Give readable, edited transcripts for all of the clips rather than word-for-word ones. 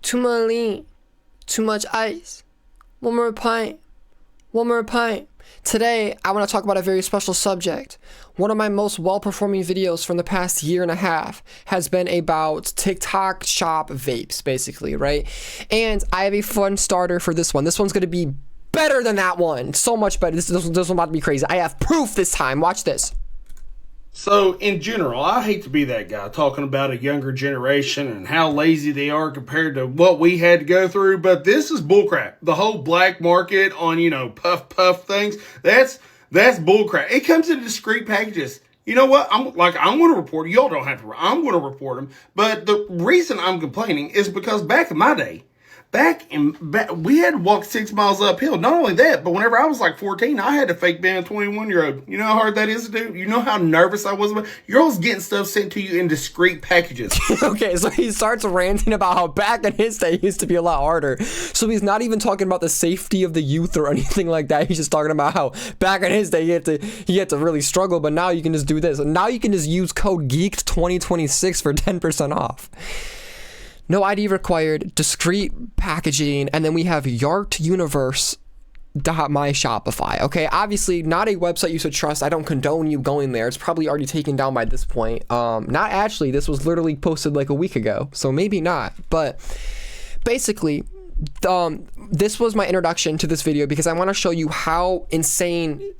Too much lean, too much ice. One more pint, one more pint. Today, I want to talk about a very special subject. One of my most well-performing videos from the past year and a half has been about TikTok shop vapes, basically, right? And I have a fun starter for this one. This one's going to be better than that one. So much better. This one's about to be crazy. I have proof this time. Watch this. So, in general, I hate to be that guy talking about a younger generation and how lazy they are compared to what we had to go through, but this is bullcrap. The whole black market on, puff things, that's bullcrap. It comes in discrete packages. You know what? I'm going to report. Y'all don't have to. I'm going to report them. But the reason I'm complaining is because back in my day, we had to walk 6 miles uphill. Not only that, but whenever I was like 14, I had to fake being a 21-year-old. You know how hard that is to do? You know how nervous I was about it? You're always getting stuff sent to you in discrete packages. Okay, so he starts ranting about how back in his day it used to be a lot harder. So he's not even talking about the safety of the youth or anything like that. He's just talking about how back in his day he had to really struggle, but now you can just do this. And now you can just use code Geeked 2026 for 10% off. No ID required, discreet packaging, and then we have yartuniverse.myshopify. Okay, obviously not a website you should trust. I don't condone you going there. It's probably already taken down by this point. Not actually. This was literally posted like a week ago, so maybe not. But basically, this was my introduction to this video because I want to show you how insane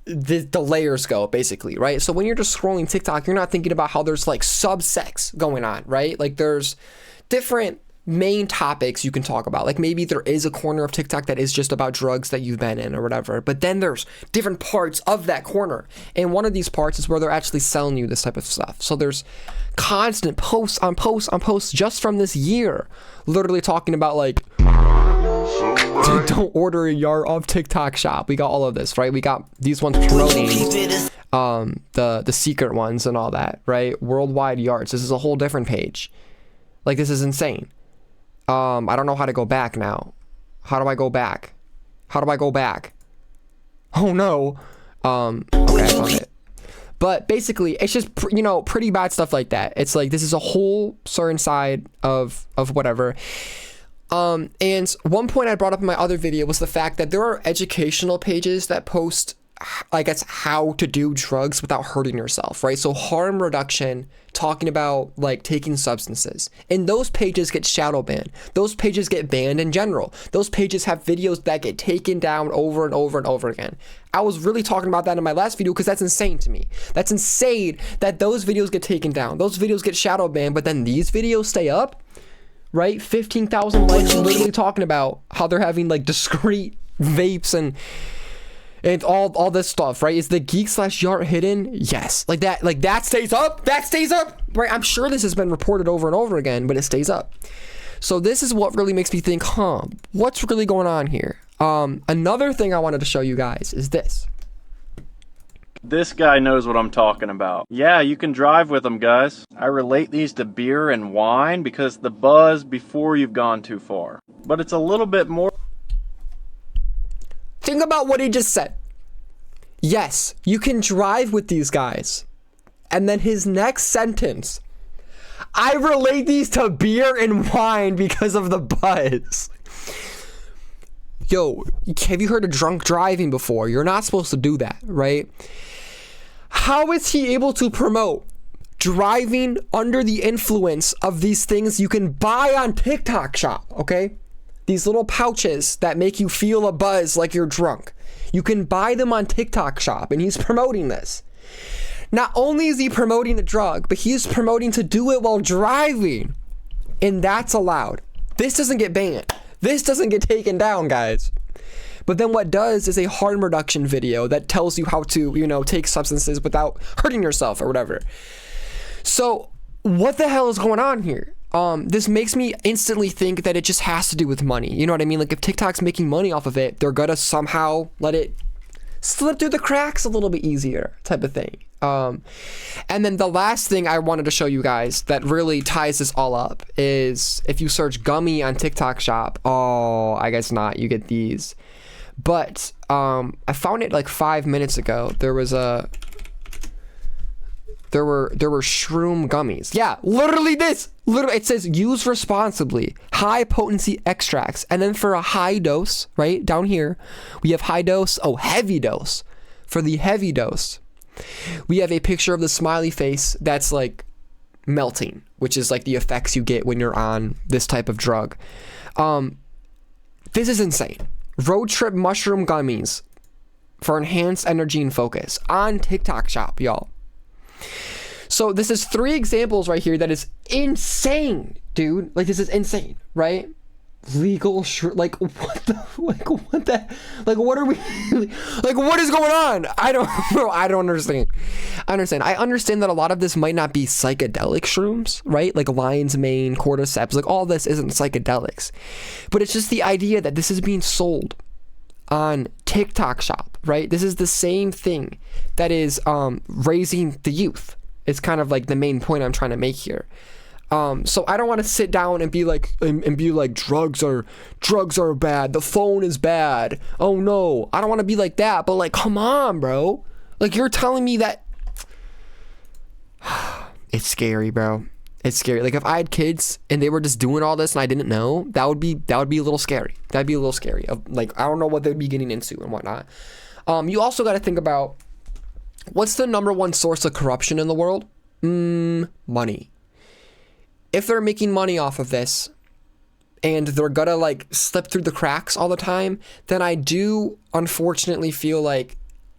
the layers go, basically, right? So when you're just scrolling TikTok, you're not thinking about how there's like subsects going on, right? Like there's different main topics you can talk about. Like maybe there is a corner of TikTok that is just about drugs that you've been in or whatever, but then there's different parts of that corner. And one of these parts is where they're actually selling you this type of stuff. So there's constant posts on posts on posts just from this year, literally talking about like, don't order a yard of TikTok shop. We got all of this, right? We got these ones promoting the secret ones and all that, right? Worldwide yards. This is a whole different page. Like, this is insane. I don't know how to go back now. How do I go back? How do I go back? Oh no. Okay, I found it. But basically, it's just, pretty bad stuff like that. It's like, this is a whole certain side of whatever. And one point I brought up in my other video was the fact that there are educational pages that post, I guess, how to do drugs without hurting yourself, right? So harm reduction, talking about like taking substances, and those pages get shadow banned. Those pages get banned in general. Those pages have videos that get taken down over and over and over again. I was really talking about that in my last video because that's insane to me. That's insane that those videos get taken down. Those videos get shadow banned, but then these videos stay up, right? 15,000 likes, literally talking about how they're having like discreet vapes and all this stuff, right? Is the geek/yart hidden? Yes. Like that stays up. That stays up, right? I'm sure this has been reported over and over again, but it stays up. So this is what really makes me think, what's really going on here? Another thing I wanted to show you guys is this. This guy knows what I'm talking about. Yeah, you can drive with them, guys. I relate these to beer and wine because the buzz before you've gone too far. But it's a little bit more. Think about what he just said. Yes, you can drive with these guys. And then his next sentence, I relate these to beer and wine because of the buzz. Yo, have you heard of drunk driving before? You're not supposed to do that, right? How is he able to promote driving under the influence of these things you can buy on TikTok shop, okay? These little pouches that make you feel a buzz like you're drunk. You can buy them on TikTok shop, and he's promoting this. Not only is he promoting the drug, but he's promoting to do it while driving. And that's allowed. This doesn't get banned. This doesn't get taken down, guys. But then what does is a harm reduction video that tells you how to, take substances without hurting yourself or whatever. So what the hell is going on here? This makes me instantly think that it just has to do with money. You know what I mean? Like if TikTok's making money off of it, they're gonna somehow let it slip through the cracks a little bit easier type of thing. And then the last thing I wanted to show you guys that really ties this all up is if you search gummy on TikTok shop, I guess not, you get these. But I found it like 5 minutes ago. There were shroom gummies. Yeah, literally this. Literally, it says use responsibly, high potency extracts. And then for a high dose, right down here, we have high dose, heavy dose. For the heavy dose, we have a picture of the smiley face that's like melting, which is like the effects you get when you're on this type of drug. This is insane. Road trip mushroom gummies for enhanced energy and focus on TikTok shop, y'all. So this is 3 examples right here that is insane, dude. Like, this is insane, right? Legal, like, what are we, like, what is going on? I don't understand. I understand that a lot of this might not be psychedelic shrooms, right? Like lion's mane, cordyceps, like all this isn't psychedelics. But it's just the idea that this is being sold on TikTok shop, right? This is the same thing that is raising the youth. It's kind of like the main point I'm trying to make here. So I don't want to sit down and be like drugs are bad. The phone is bad. Oh no, I don't want to be like that. But like, come on, bro. Like, you're telling me that. It's scary, bro. It's scary. Like, if I had kids and they were just doing all this and I didn't know, that would be a little scary. That'd be a little scary. Like, I don't know what they'd be getting into and whatnot. You also got to think about, what's the number one source of corruption in the world? Money. If they're making money off of this and they're gonna like slip through the cracks all the time, then I do unfortunately feel like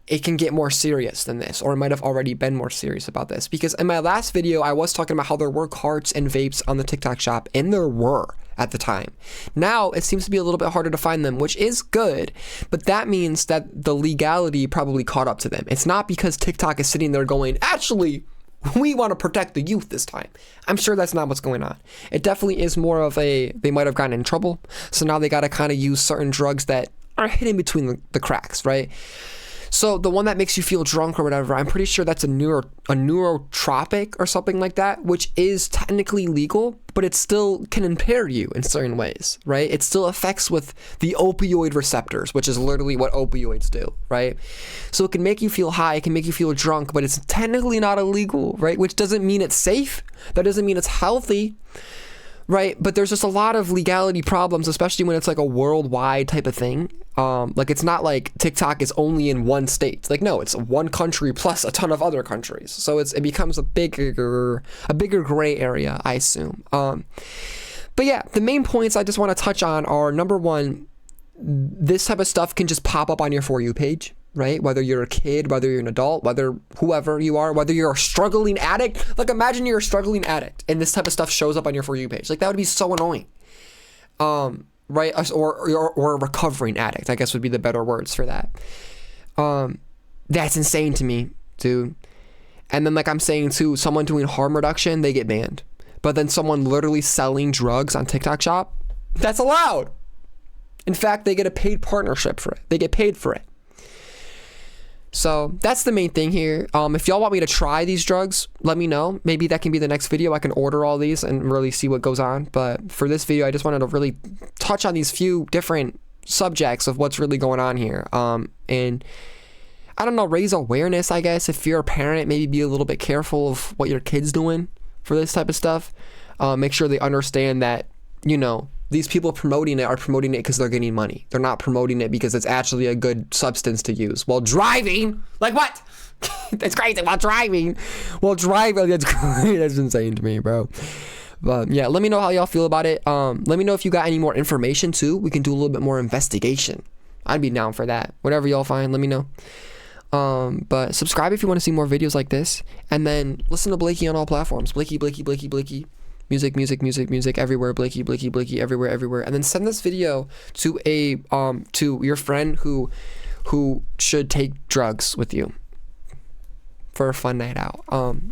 it can get more serious than this, or it might have already been more serious about this. Because in my last video, I was talking about how there were carts and vapes on the TikTok shop, and there were at the time. Now it seems to be a little bit harder to find them, which is good, but that means that the legality probably caught up to them. It's not because TikTok is sitting there going, actually, we want to protect the youth this time. I'm sure that's not what's going on. It definitely is more of a, they might have gotten in trouble, so now they got to kind of use certain drugs that are hidden between the cracks, right? So the one that makes you feel drunk or whatever, I'm pretty sure that's a neurotropic or something like that, which is technically legal, but it still can impair you in certain ways, right? It still affects with the opioid receptors, which is literally what opioids do, right? So it can make you feel high, it can make you feel drunk, but it's technically not illegal, right? Which doesn't mean it's safe. That doesn't mean it's healthy. Right, but there's just a lot of legality problems, especially when it's like a worldwide type of thing. Like, it's not like TikTok is only in one state. Like, no, it's one country plus a ton of other countries. So it becomes a bigger gray area, I assume. But yeah, the main points I just want to touch on are, number one, this type of stuff can just pop up on your For You page, right? Whether you're a kid, whether you're an adult, whether whoever you are, whether you're a struggling addict. Like, imagine you're a struggling addict and this type of stuff shows up on your For You page. Like, that would be so annoying. Right? Or a recovering addict, I guess would be the better words for that. That's insane to me, dude. And then, like I'm saying too, someone doing harm reduction, they get banned. But then someone literally selling drugs on TikTok shop, that's allowed. In fact, they get a paid partnership for it. They get paid for it. So that's the main thing here. If y'all want me to try these drugs, let me know. Maybe that can be the next video. I can order all these and really see what goes on. But for this video, I just wanted to really touch on these few different subjects of what's really going on here. And I don't know, raise awareness, I guess. If you're a parent, maybe be a little bit careful of what your kid's doing for this type of stuff. Make sure they understand that, you know, these people promoting it are promoting it because they're getting money. They're not promoting it because it's actually a good substance to use while driving. Like, what? That's crazy. While driving, that's crazy. That's insane to me, bro. But yeah, let me know how y'all feel about it. Let me know if you got any more information too. We can do a little bit more investigation. I'd be down for that. Whatever y'all find, let me know. But subscribe if you want to see more videos like this, and then listen to Blakey on all platforms. Blakey. Music, everywhere. Blakey, everywhere. And then send this video to to your friend who should take drugs with you for a fun night out.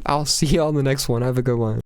I'll see y'all in the next one. Have a good one.